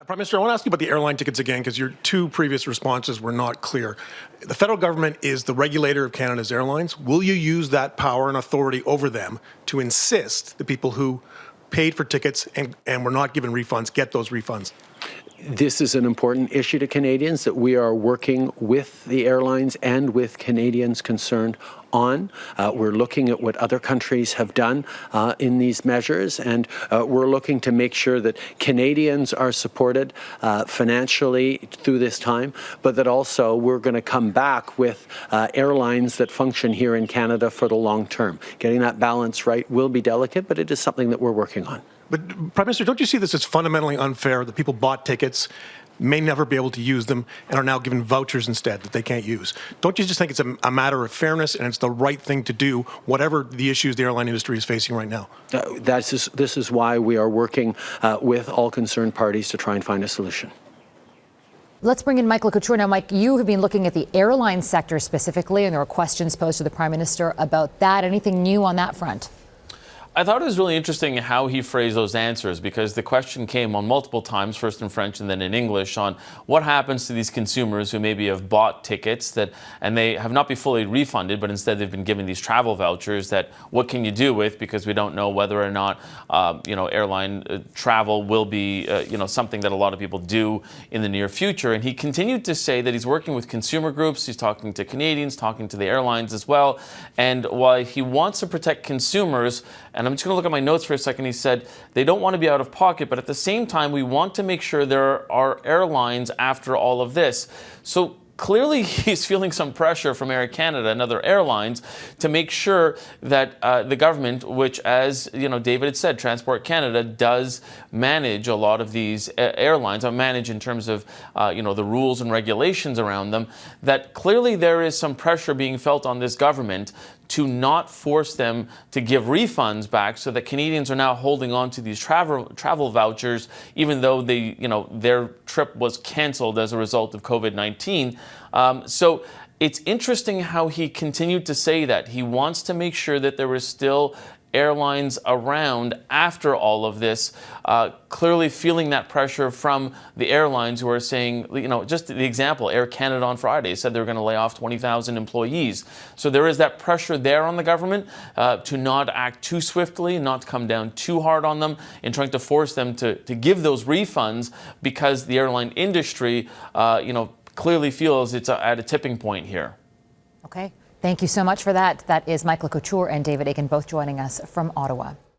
Prime Minister, I want to ask you about the airline tickets again, because your two previous responses were not clear. The federal government is the regulator of Canada's airlines. Will you use that power and authority over them to insist the people who paid for tickets and were not given refunds get those refunds? This is an important issue to Canadians that we are working with the airlines and with Canadians concerned on. We're looking at what other countries have done in these measures, and we're looking to make sure that Canadians are supported financially through this time, but that also we're going to come back with airlines that function here in Canada for the long term. Getting that balance right will be delicate, but it is something that we're working on. But, Prime Minister, don't you see this as fundamentally unfair that people bought tickets, may never be able to use them, and are now given vouchers instead that they can't use? Don't you just think it's a matter of fairness and it's the right thing to do, whatever the issues the airline industry is facing right now? This is why we are working with all concerned parties to try and find a solution. Let's bring in Mike Le Couteur. Now, Mike, you have been looking at the airline sector specifically, and there were questions posed to the Prime Minister about that. Anything new on that front? I thought it was really interesting how he phrased those answers, because the question came on multiple times, first in French and then in English, on what happens to these consumers who maybe have bought tickets and they have not been fully refunded, but instead they've been given these travel vouchers that what can you do with, because we don't know whether or not airline travel will be something that a lot of people do in the near future. And he continued to say that he's working with consumer groups, he's talking to Canadians, talking to the airlines as well, and while he wants to protect consumers, and I'm just going to look at my notes for a second. He said they don't want to be out of pocket, but at the same time, we want to make sure there are airlines after all of this. So clearly, he's feeling some pressure from Air Canada and other airlines to make sure that the government, which, as David had said, Transport Canada does manage a lot of these airlines, or manage in terms of the rules and regulations around them, that clearly there is some pressure being felt on this government to not force them to give refunds back, so that Canadians are now holding on to these travel vouchers, even though their trip was canceled as a result of COVID-19. So it's interesting how he continued to say that. He wants to make sure that there is still airlines around after all of this, clearly feeling that pressure from the airlines who are saying, just the example, Air Canada on Friday said they're going to lay off 20,000 employees. So there is that pressure there on the government to not act too swiftly, not to come down too hard on them in trying to force them to give those refunds, because the airline industry, clearly feels it's at a tipping point here. Okay. Thank you so much for that. That is Mike Le Couteur and David Akin, both joining us from Ottawa.